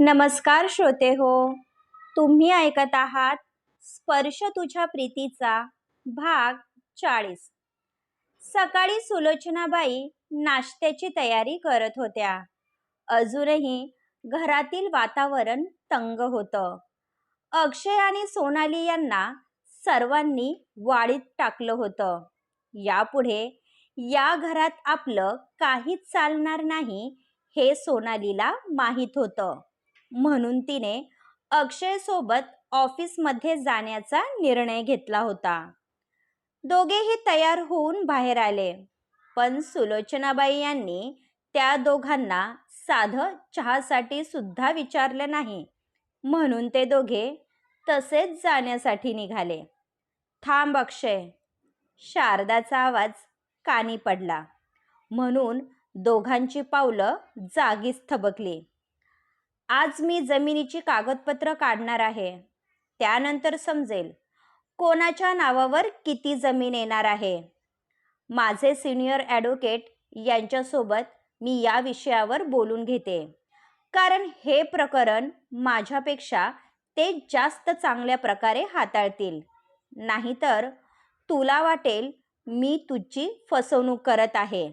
नमस्कार श्रोते हो, तुम्ही ऐकत आहात स्पर्श तुझ्या प्रीतीचा भाग 40. सकाळी सुलोचनाबाई नाश्त्याची तयारी करत होत्या. अजूनही घरातील वातावरण तंग होतं. अक्षय आणि सोनाली यांना सर्वांनी वाडीत टाकलं होतं. यापुढे या घरात आपलं काहीच चालणार नाही हे सोनालीला माहीत होतं. म्हणून तिने अक्षय सोबत ऑफिसमध्ये जाण्याचा निर्णय घेतला होता. दोघेही तयार होऊन बाहेर आले, पण सुलोचनाबाई यांनी त्या दोघांना साधं चहासाठी सुद्धा विचारलं नाही. म्हणून ते दोघे तसेच जाण्यासाठी निघाले. थांब अक्षय, शारदाचा आवाज कानी पडला. म्हणून दोघांची पावलं जागीच थबकली. आज मी जमिनीची कागदपत्र काढणार आहे. त्यानंतर समजेल कोणाच्या नावावर किती जमीन येणार आहे. माझे सिनियर ॲडव्होकेट यांच्यासोबत मी या विषयावर बोलून घेते, कारण हे प्रकरण माझ्यापेक्षा ते जास्त चांगल्या प्रकारे हाताळतील. नाहीतर तुला वाटेल मी तुझी फसवणूक करत आहे.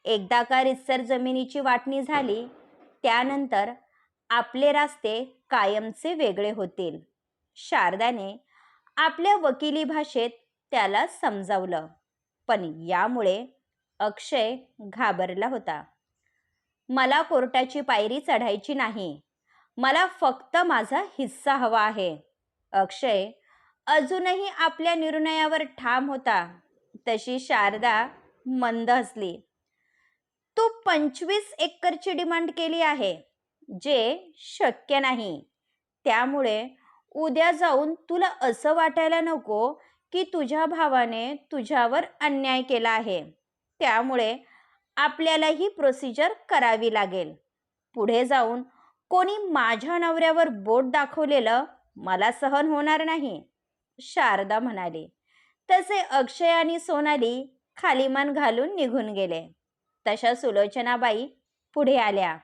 एकदा का रितसर जमिनीची वाटणी झाली, त्यानंतर आपले रास्ते कायमचे वेगळे होतील. शारदाने आपल्या वकिली भाषेत त्याला समजावलं, पण यामुळे अक्षय घाबरला होता. मला कोर्टाची पायरी चढायची नाही, मला फक्त माझा हिस्सा हवा आहे. अक्षय अजूनही आपल्या निर्णयावर ठाम होता. तशी शारदा मंद हसली. तू 25 एकरची डिमांड केली आहे, जे शक्य नाही. त्यामुळे उद्या जाऊन तुला असं वाटायला नको की तुझ्या भावाने तुझ्यावर अन्याय केला आहे. त्यामुळे आपल्याला ही प्रोसिजर करावी लागेल. पुढे जाऊन कोणी माझ्या नवऱ्यावर बोट दाखवलेलं मला सहन होणार नाही, शारदा म्हणाली. तसे अक्षय आणि सोनाली खाली मान घालून निघून गेले. तशा सुलोचनाबाई पुढे आल्या.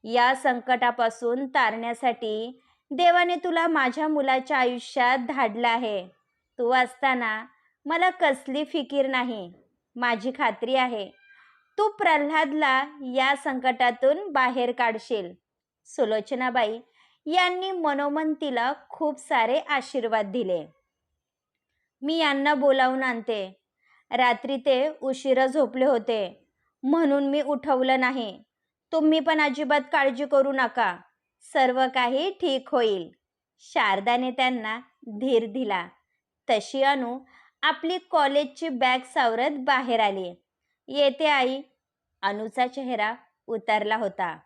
या संकटापासून तारण्यासाठी देवाने तुला माझ्या मुलाच्या आयुष्यात धाडलं आहे. तू असताना मला कसली फिकीर नाही. माझी खात्री आहे तू प्रल्हादला या संकटातून बाहेर काढशील. सुलोचनाबाई यांनी मनोमन तिला खूप सारे आशीर्वाद दिले. मी यांना बोलावून आणते. रात्री ते उशिरा झोपले होते, म्हणून मी उठवलं नाही. तुम्ही पण अजिबात काळजी करू नका, सर्व काही ठीक होईल. शारदाने त्यांना धीर दिला. तशी अनु आपली कॉलेजची बॅग सावरत बाहेर आली. येते आई. अनुचा चेहरा उतरला होता.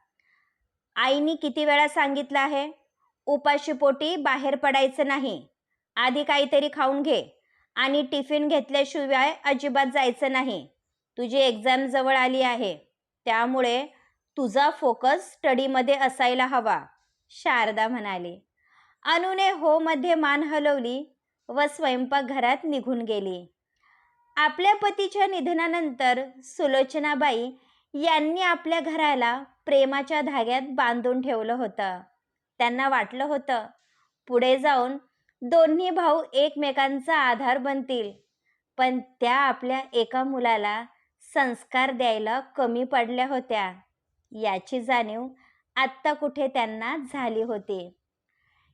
आईनी किती वेळा सांगितलं आहे, उपाशीपोटी बाहेर पडायचं नाही. आधी काहीतरी खाऊन घे आणि टिफिन घेतल्याशिवाय अजिबात जायचं नाही. तुझी एक्झाम जवळ आली आहे, त्यामुळे तुझा फोकस स्टडीमध्ये असायला हवा, शारदा म्हणाली. अनुने हो मध्ये मान हलवली व स्वयंपाकघरात निघून गेली. आपल्या पतीच्या निधनानंतर सुलोचनाबाई यांनी आपल्या घराला प्रेमाच्या धाग्यात बांधून ठेवलं होतं. त्यांना वाटलं होतं पुढे जाऊन दोन्ही भाऊ एकमेकांचा आधार बनतील, पण त्या आपल्या एका मुलाला संस्कार द्यायला कमी पडल्या होत्या. याची जाणीव आत्ता कुठे त्यांना झाली होती.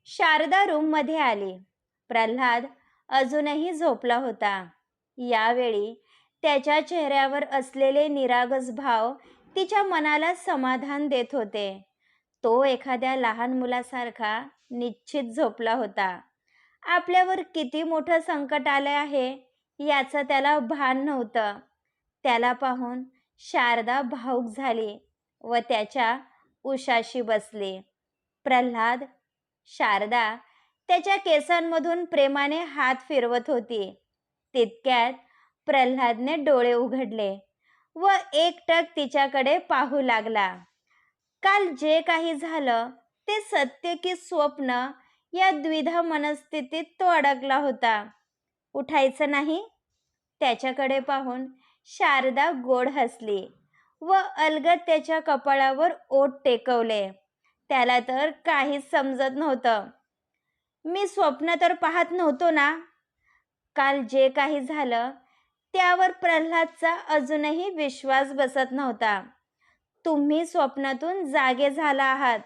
शारदा रूममध्ये आली. प्रल्हाद अजूनही झोपला होता. यावेळी त्याच्या चेहऱ्यावर असलेले निरागस भाव तिच्या मनाला समाधान देत होते. तो एखाद्या लहान मुलासारखा निश्चित झोपला होता. आपल्यावर किती मोठं संकट आलं आहे याचं त्याला भान नव्हतं. त्याला पाहून शारदा भावुक झाली व त्याच्या उशाशी बसली. प्रल्हाद. शारदा त्याच्या केसांमधून प्रेमाने हात फिरवत होती. तितक्यात प्रल्हादने डोळे उघडले व एकटक तिच्याकडे पाहू लागला. काल जे काही झालं ते सत्य की स्वप्न या द्विधा मनस्थितीत तो अडकला होता. उठायचं नाही? त्याच्याकडे पाहून शारदा गोड हसली व अलगद त्याच्या कपाळावर ओठ टेकवले. त्याला तर काहीच समजत नव्हतं. मी स्वप्न तर पाहत नव्हतो ना. काल जे काही झालं त्यावर प्रल्हादचा अजूनही विश्वास बसत नव्हता. तुम्ही स्वप्नातून जागे झाला आहात,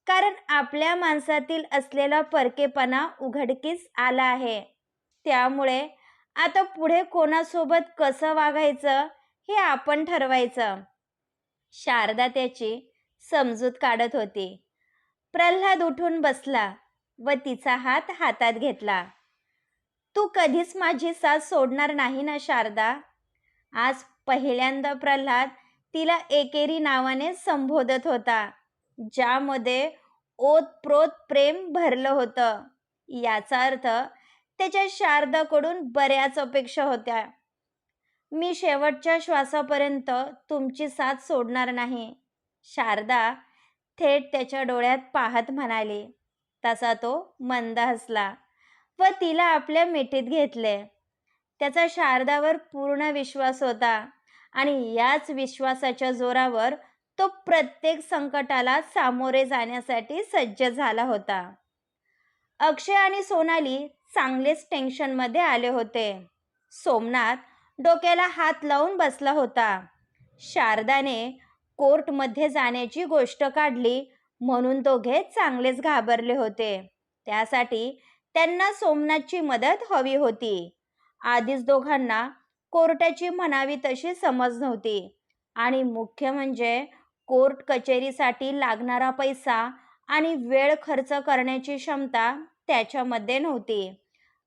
कारण आपल्या माणसातील असलेला परकेपणा उघडकीस आला आहे. त्यामुळे आता पुढे कोणासोबत कसं वागायचं हे आपण ठरवायचं. शारदा त्याची समजूत काढत होती. प्रल्हाद उठून बसला व तिचा हात हातात घेतला. तू कधीच माझी साथ सोडणार नाही ना शारदा? आज पहिल्यांदा प्रल्हाद तिला एकेरी नावाने संबोधत होता, ज्यामध्ये ओतप्रोत प्रेम भरलं होतं. याचा अर्थ त्याच्या शारदाकडून बऱ्याच अपेक्षा होत्या. मी शेवटच्या श्वासापर्यंत तुमची साथ सोडणार नाही, शारदा थेट त्याच्या डोळ्यात पाहत म्हणाली. तसा तो मंद हसला व तिला आपल्या मिठीत घेतले. त्याचा शारदावर पूर्ण विश्वास होता आणि याच विश्वासाच्या जोरावर तो प्रत्येक संकटाला सामोरे जाण्यासाठी सज्ज झाला होता. अक्षय आणि सोनाली चांगलेच टेन्शनमध्ये आले होते. सोमनाथ डोक्याला हात लावून बसला होता. शारदाने कोर्टमध्ये जाण्याची गोष्ट काढली म्हणून दोघे चांगलेच घाबरले होते. त्यासाठी त्यांना सोमनाथची मदत हवी होती. आधीच दोघांना कोर्टाची म्हणावी तशी समज नव्हती आणि मुख्य म्हणजे कोर्ट कचेरीसाठी लागणारा पैसा आणि वेळ खर्च करण्याची क्षमता त्याच्यामध्ये नव्हती.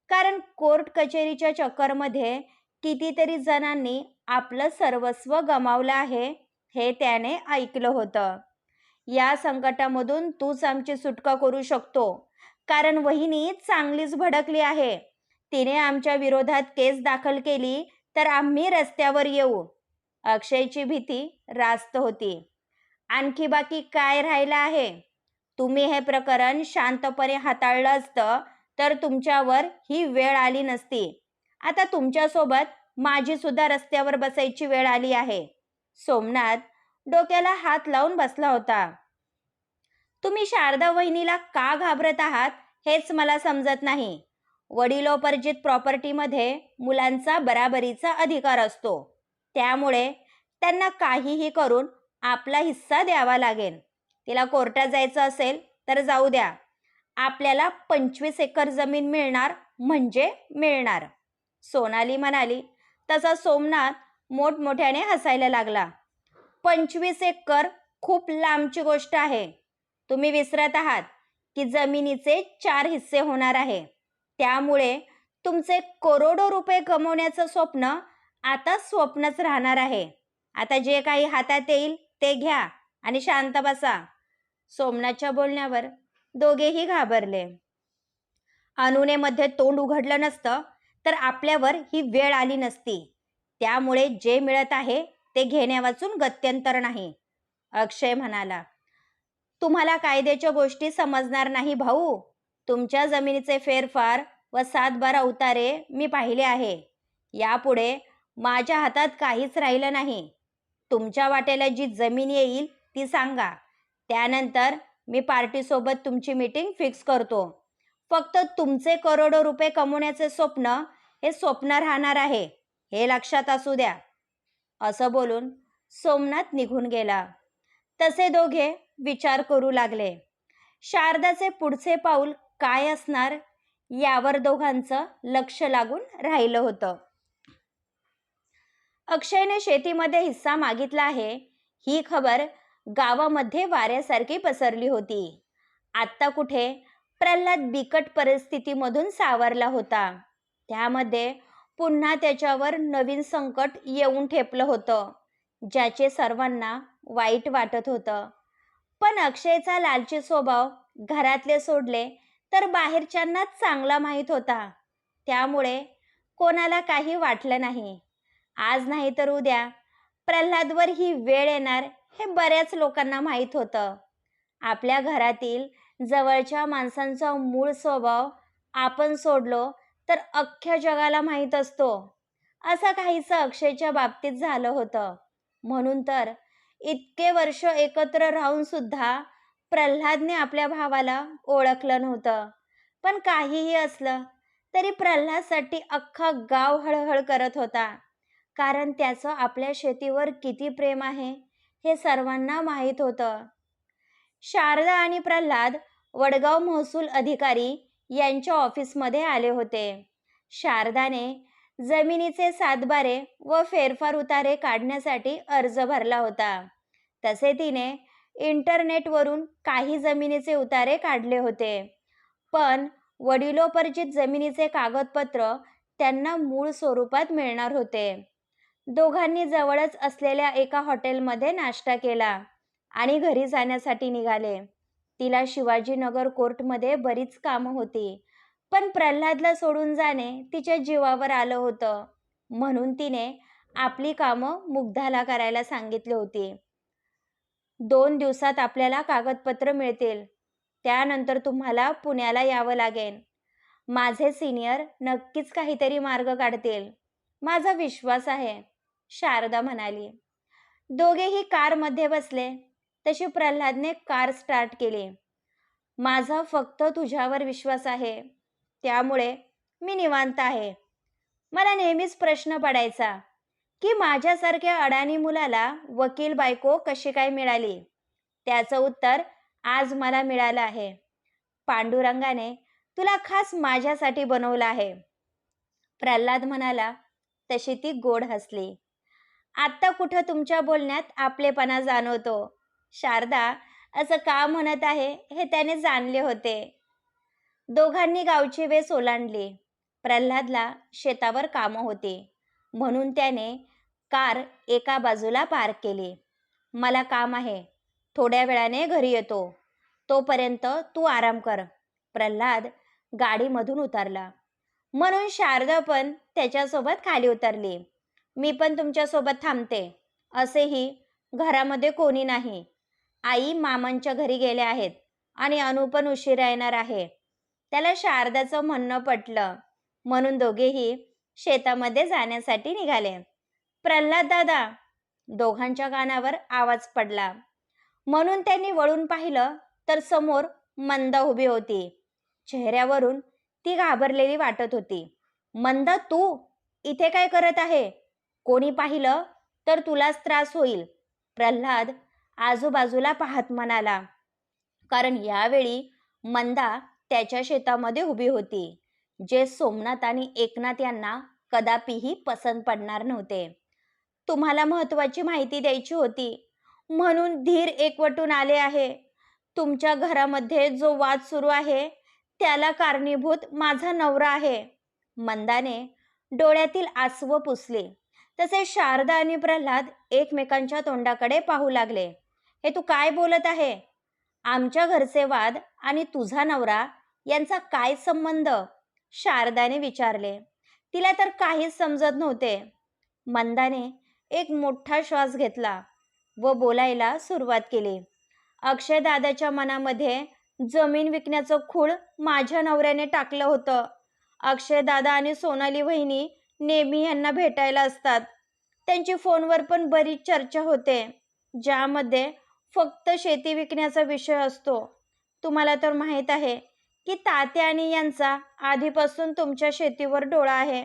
कारण कोर्ट कचेरीच्या चक्करमध्ये कितीतरी जणांनी आपलं सर्वस्व गमावलं आहे हे त्याने ऐकलं होतं. या संकटामधून तूच आमची सुटका करू शकतो, कारण वहिनी चांगलीच भडकली आहे. तिने आमच्या विरोधात केस दाखल केली तर आम्ही रस्त्यावर येऊ. अक्षयची भीती रास्त होती. आणखी बाकी काय राहिलं आहे? तुम्ही हे प्रकरण शांतपणे हाताळलं असतं तर तुमच्यावर ही वेळ आली नसती. आता तुमच्यासोबत माझी सुद्धा रस्त्यावर बसायची वेळ आली आहे. सोमनाथ डोक्याला हात लावून बसला होता. तुम्ही शारदा वहिनीला का घाबरत आहात हेच मला समजत नाही. वडिलोपार्जित प्रॉपर्टीमध्ये मुलांचा बराबरीचा अधिकार असतो. त्यामुळे त्यांना काहीही करून आपला हिस्सा द्यावा लागेल. तिला कोर्टात जायचं असेल तर जाऊ द्या. आपल्याला 25 एकर जमीन मिळणार म्हणजे मिळणार, सोनाली म्हणाली. तसा सोमनाथ मोठमोठ्याने हसायला लागला. 25 एकर खूप लांबची गोष्ट आहे. तुम्ही विसरत आहात की जमिनीचे 4 हिस्से होणार आहे. त्यामुळे तुमचे करोडो रुपये कमवण्याचं स्वप्न आता स्वप्नच राहणार आहे. आता जे काही हातात येईल ते घ्या आणि शांत बसा. सोमनाथच्या बोलण्यावर दोघेही घाबरले. अनुने मध्ये तोंड उघडलं नसतं तर आपल्यावर ही वेळ आली नसती. त्यामुळे जे मिळत आहे ते घेण्यावाचून गत्यंतर नाही, अक्षय म्हणाला. तुम्हाला कायद्याच्या गोष्टी समजणार नाही भाऊ. तुमच्या जमिनीचे फेरफार व 7-12 उतारे मी पाहिले आहे. यापुढे माझ्या हातात काहीच राहिलं नाही. तुमच्या वाट्याला जी जमीन येईल ती सांगा. त्यानंतर मी पार्टीसोबत तुमची मीटिंग फिक्स करतो. फक्त तुमचे करोडो रुपये कमवण्याचे स्वप्न हे स्वप्न राहणार आहे, हे लक्षात असू द्या. असं बोलून सोमनाथ निघून गेला. तसे दोघे विचार करू लागले. शारदाचे पुढचे पाऊल काय असणार यावर दोघांचं लक्ष लागून राहिलं होतं. अक्षयने शेतीमध्ये हिस्सा मागितला आहे ही खबर गावामध्ये वाऱ्यासारखी पसरली होती. आत्ता कुठे प्रल्हाद बिकट परिस्थितीमधून सावरला होता. त्यामध्ये पुन्हा त्याच्यावर नवीन संकट येऊन ठेपलं होतं, ज्याचे सर्वांना वाईट वाटत होतं. पण अक्षयचा लालची स्वभाव घरातले सोडले तर बाहेरच्यांना चांगला माहीत होता. त्यामुळे कोणाला काही वाटलं नाही. आज नाही तर उद्या प्रल्हादवर ही वेळ येणार हे बऱ्याच लोकांना माहीत होतं. आपल्या घरातील जवळच्या माणसांचा मूळ स्वभाव आपण सोडलो तर अख्ख्या जगाला माहीत असतो. असं काहीसं अक्षयच्या बाबतीत झालं होतं. म्हणून तर इतके वर्ष एकत्र राहून सुद्धा प्रल्हादने आपल्या भावाला ओळखलं नव्हतं. पण काहीही असलं तरी प्रल्हादसाठी अख्खा गाव हळहळ करत होता. कारण त्याचं आपल्या शेतीवर किती प्रेम आहे हे सर्वांना माहीत होतं. शारदा आणि प्रल्हाद वडगाव महसूल अधिकारी यांच्या ऑफिसमध्ये आले होते. शारदाने जमिनीचे सातबारे व फेरफार उतारे काढण्यासाठी अर्ज भरला होता. तसे तिने इंटरनेटवरून काही जमिनीचे उतारे काढले होते. पण वडिलोपर्जित जमिनीचे कागदपत्र त्यांना मूळ स्वरूपात मिळणार होते. दोघांनी जवळच असलेल्या एका हॉटेलमध्ये नाश्ता केला आणि घरी जाण्यासाठी निघाले. तिला शिवाजीनगर कोर्टमध्ये बरीच कामं होती. पण प्रल्हादला सोडून जाणे तिच्या जीवावर आलं होतं. म्हणून तिने आपली कामं मुग्धाला करायला सांगितली होती. 2 दिवसात आपल्याला कागदपत्र मिळतील. त्यानंतर तुम्हाला पुण्याला यावं लागेल. माझे सिनियर नक्कीच काहीतरी मार्ग काढतील. माझा विश्वास आहे, शारदा म्हणाली. दोघेही कारमध्ये बसले. तशी प्रल्हादने कार स्टार्ट केली. माझा फक्त तुझ्यावर विश्वास आहे, त्यामुळे मी निवांत आहे. मला नेहमीच प्रश्न पडायचा की माझ्यासारख्या अडाणी मुलाला वकील बायको कशी काय मिळाली. त्याचं उत्तर आज मला मिळालं आहे. पांडुरंगाने तुला खास माझ्यासाठी बनवलं आहे, प्रल्हाद म्हणाला. तशी ती गोड हसली. आत्ता कुठं तुमच्या बोलण्यात आपलेपणा जाणवतो. शारदा असं का म्हणत आहे हे त्याने जाणले होते. दोघांनी गावची वेस ओलांडली. प्रल्हादला शेतावर कामं होती म्हणून त्याने कार एका बाजूला पार्क केली. मला काम आहे, थोड्या वेळाने घरी येतो. तोपर्यंत तू आराम कर. प्रल्हाद गाडीमधून उतरला. म्हणून शारदा पण त्याच्यासोबत खाली उतरली. मी पण तुमच्यासोबत थांबते. असेही घरामध्ये कोणी नाही. आई मामांच्या घरी गेल्या आहेत आणि अनु पण उशिरा येणार आहे. त्याला शारदाचं म्हणणं पटलं. म्हणून दोघेही शेतामध्ये जाण्यासाठी निघाले. प्रल्हाद दादा, दोघांच्या कानावर आवाज पडला. म्हणून त्यांनी वळून पाहिलं तर समोर मंदा उभी होती. चेहऱ्यावरून ती घाबरलेली वाटत होती. मंदा, तू इथे काय करत आहे? कोणी पाहिलं तर तुलाच त्रास होईल, प्रल्हाद आजूबाजूला पाहत म्हणाला. कारण यावेळी मंदा त्याच्या शेतामध्ये उभी होती, जे सोमनाथ आणि एकनाथ यांना कदापिही पसंत पडणार नव्हते. तुम्हाला महत्वाची माहिती द्यायची होती म्हणून धीर एकवटून आले आहे. तुमच्या घरामध्ये जो वाद सुरू आहे त्याला कारणीभूत माझा नवरा आहे. मंदाने डोळ्यातील आसवं पुसले. तसे शारदा आणि प्रल्हाद एकमेकांच्या तोंडाकडे पाहू लागले. हे तू काय बोलत आहे? आमच्या घरचे वाद आणि तुझा नवरा यांचा काय संबंध? शारदाने विचारले. तिला तर काहीच समजत नव्हते. मंदाने एक मोठा श्वास घेतला व बोलायला सुरुवात केली. अक्षय दादाच्या मनामध्ये जमीन विकण्याचं खूळ माझ्या नवऱ्याने टाकलं होतं. अक्षय दादा आणि सोनाली वहिनी नेहमी यांना भेटायला असतात. त्यांची फोनवर पण बरीच चर्चा होते, ज्यामध्ये फक्त शेती विकण्याचा विषय असतो. तुम्हाला तर माहीत आहे की तात्या आणि यांचा आधीपासून तुमच्या शेतीवर डोळा आहे.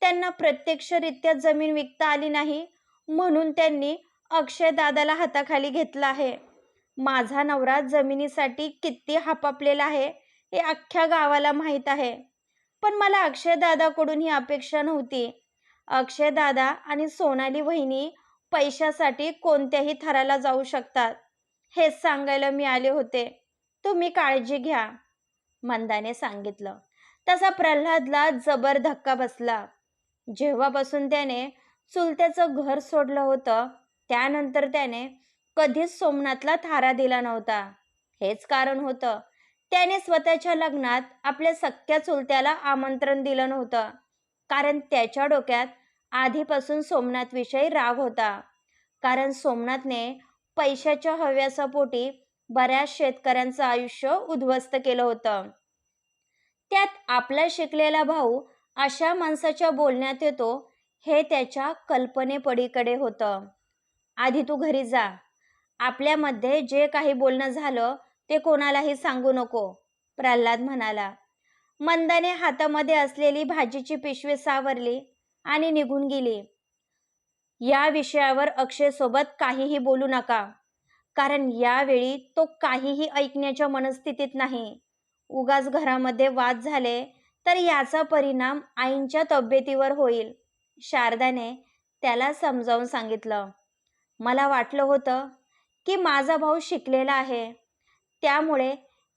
त्यांना प्रत्यक्षरित्या जमीन विकता आली नाही म्हणून त्यांनी अक्षय दादाला हाताखाली घेतलं आहे. माझा नवरा जमिनीसाठी किती हापापलेला आहे हे अख्ख्या गावाला माहीत आहे. पण मला अक्षय दादाकडून ही अपेक्षा नव्हती. अक्षय दादा आणि सोनाली वहिनी पैशासाठी कोणत्याही थराला जाऊ शकतात, हेच सांगायला मी आले होते. तुम्ही काळजी घ्या, मंदाने सांगितलं. तसा प्रल्हादला जबर धक्का बसला. जेव्हापासून त्याने चुलत्याचं घर सोडलं होतं त्यानंतर त्याने कधीच सोमनाथला थारा दिला नव्हता. हेच कारण होतं त्याने स्वतःच्या लग्नात आपल्या सख्ख्या चुलत्याला आमंत्रण दिलं नव्हतं. कारण त्याच्या डोक्यात आधीपासून सोमनाथविषयी राग होता. कारण सोमनाथने पैशाच्या हव्यासापोटी बऱ्याच शेतकऱ्यांचं आयुष्य उद्ध्वस्त केलं होतं. त्यात आपला शिकलेला भाऊ अशा माणसाच्या बोलण्यात येतो हे त्याच्या कल्पनेपलीकडे होतं. आधी तू घरी जा. आपल्यामध्ये जे काही बोलणं झालं ते कोणालाही सांगू नको, प्रल्हाद म्हणाला. मंदाने हातामध्ये असलेली भाजीची पिशवी सावरली आणि निघून गेली. या विषयावर अक्षय सोबत काहीही बोलू नका, कारण यावेळी तो काहीही ऐकण्याच्या मनस्थितीत नाही. उगाच घरामध्ये वाद झाले तर याचा परिणाम आईंच्या तब्येतीवर होईल. शारदाने त्याला समजावून सांगितलं. मला वाटलं होतं की माझा भाऊ शिकलेला आहे, त्यामुळे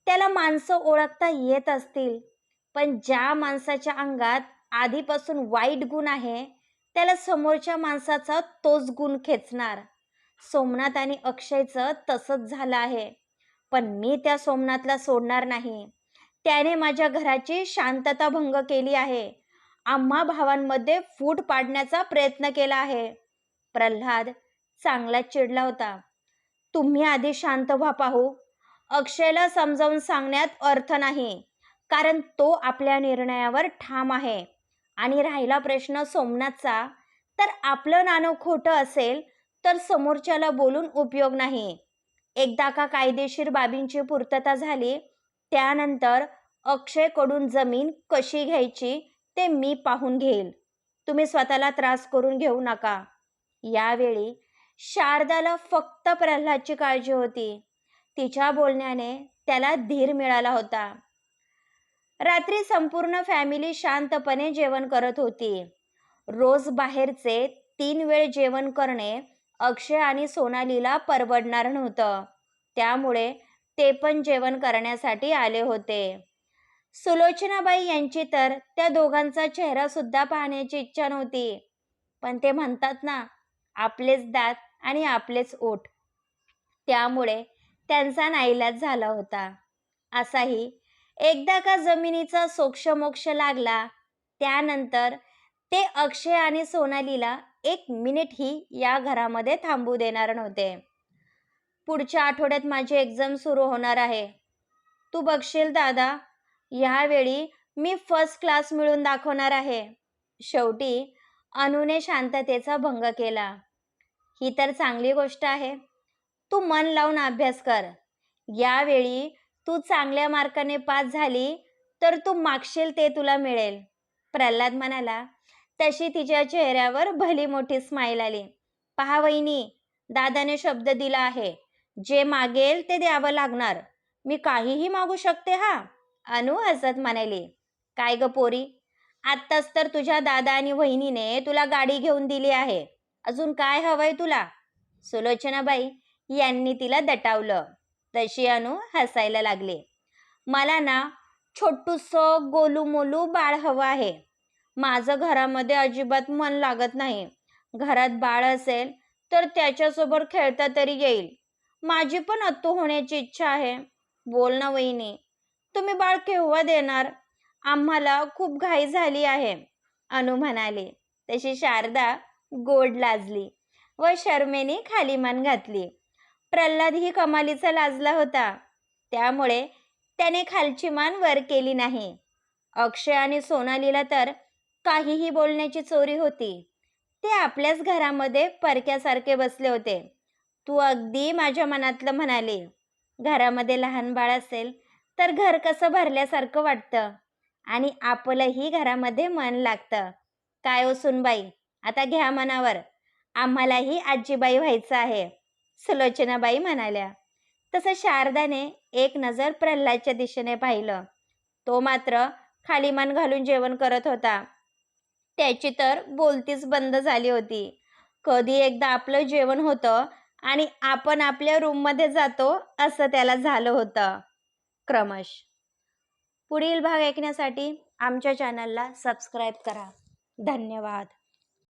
त्याला माणसं ओळखता येत असतील, पण ज्या माणसाच्या अंगात आधीपासून वाईट गुण आहे त्याला समोरच्या माणसाचा तोच गुण खेचणार. सोमनाथ आणि अक्षयचं तसंच झालं आहे, पण मी त्या सोमनाथला सोडणार नाही. त्याने माझ्या घराची शांतता भंग केली आहे. आम्हा भावांमध्ये फूट पाडण्याचा प्रयत्न केला आहे. प्रल्हाद चांगला चिडला होता. तुम्ही आधी शांत व्हा पाहू. अक्षयला समजावून सांगण्यात अर्थ नाही, कारण तो आपल्या निर्णयावर ठाम आहे. आणि राहिला प्रश्न सोमनाथचा, तर आपलं नाणं खोटं असेल तर समोरच्याला बोलून उपयोग नाही. एकदा का कायदेशीर बाबींची पूर्तता झाली त्यानंतर अक्षयकडून जमीन कशी घ्यायची ते मी पाहून घेईल. तुम्ही स्वतःला त्रास करून घेऊ नका. यावेळी शारदाला फक्त प्रल्हादची काळजी होती. तिच्या बोलण्याने त्याला धीर मिळाला होता. रात्री संपूर्ण फॅमिली शांतपणे जेवण करत होती. रोज बाहेरचे 3 वेळ जेवण करणे अक्षय आणि सोनालीला परवडणार नव्हतं, त्यामुळे ते पण जेवण करण्यासाठी आले होते. सुलोचनाबाई यांची तर त्या दोघांचा चेहरा सुद्धा पाहण्याची इच्छा नव्हती, पण ते म्हणतात ना, आपलेच दात आणि आपलेच ओठ, त्यामुळे त्यांचा नाईलाज झाला होता. असाही एकदा का जमिनीचा सोक्षमोक्ष लागला त्यानंतर ते अक्षय आणि सोनालीला 1 मिनिटही या घरामध्ये थांबू देणार नव्हते. पुढच्या आठवड्यात माझी एक्झाम सुरू होणार आहे. तू बघशील दादा, यावेळी मी फर्स्ट क्लास मिळून दाखवणार आहे. शेवटी अनुने शांततेचा भंग केला. ही तर चांगली गोष्ट आहे. तू मन लावून अभ्यास कर. यावेळी तू चांगल्या मार्काने पास झाली तर तू मागशील ते तुला मिळेल, प्रल्हाद म्हणाला. तशी तिच्या चेहऱ्यावर भली मोठी स्माईल आली. पहा वहिनी, दादाने शब्द दिला आहे, जे मागेल ते द्यावं लागणार. मी काहीही मागू शकते हा, अनु हसत म्हणाली. काय ग पोरी, आत्ताच तर तुझ्या दादा आणि वहिनीने तुला गाडी घेऊन दिली आहे, अजून काय हवंय तुला? सुलोचनाबाई यांनी तिला दटावलं. तशी अनु हसायला लागली. मला ना छोटूसं गोलूमोलू बाळ हवं आहे. माझं घरामध्ये अजिबात मन लागत नाही. घरात बाळ असेल तर त्याच्यासोबत खेळता तरी येईल. माझी पण अत्तू होण्याची इच्छा आहे. बोल ना वहिनी, तुम्ही बाळ केव्हा देणार? आम्हाला खूप घाई झाली आहे, अनु म्हणाली. तशी शारदा गोड लाजली व शरमेने खाली मान घातली. प्रल्हाद ही कमालीचा लाजला होता, त्यामुळे त्याने खालची मान वर केली नाही. अक्षय आणि सोनालीला तर काहीही बोलण्याची चोरी होती. ते आपल्याच घरामध्ये परक्यासारखे बसले होते. तू अगदी माझ्या मनातलं म्हणाली. घरामध्ये लहान बाळ असेल तर घर कसं भरल्यासारखं वाटतं आणि आपलंही घरामध्ये मन लागतं. काय ओ सुनबाई, आता घ्या मनावर, आम्हालाही आजीबाई व्हायचं आहे, सुलोचनाबाई म्हणाल्या. तसं शारदाने एक नजर प्रल्हादच्या दिशेने पाहिलं. तो मात्र खाली मान घालून जेवण करत होता. त्याची तर बोलतीच बंद झाली होती. कधी एकदा आपलं जेवण होतं आणि आपण आपल्या रूममध्ये जातो असं त्याला झालं होतं. क्रमश. पुढील भाग ऐकण्यासाठी आमच्या चॅनलला सबस्क्राईब करा. धन्यवाद.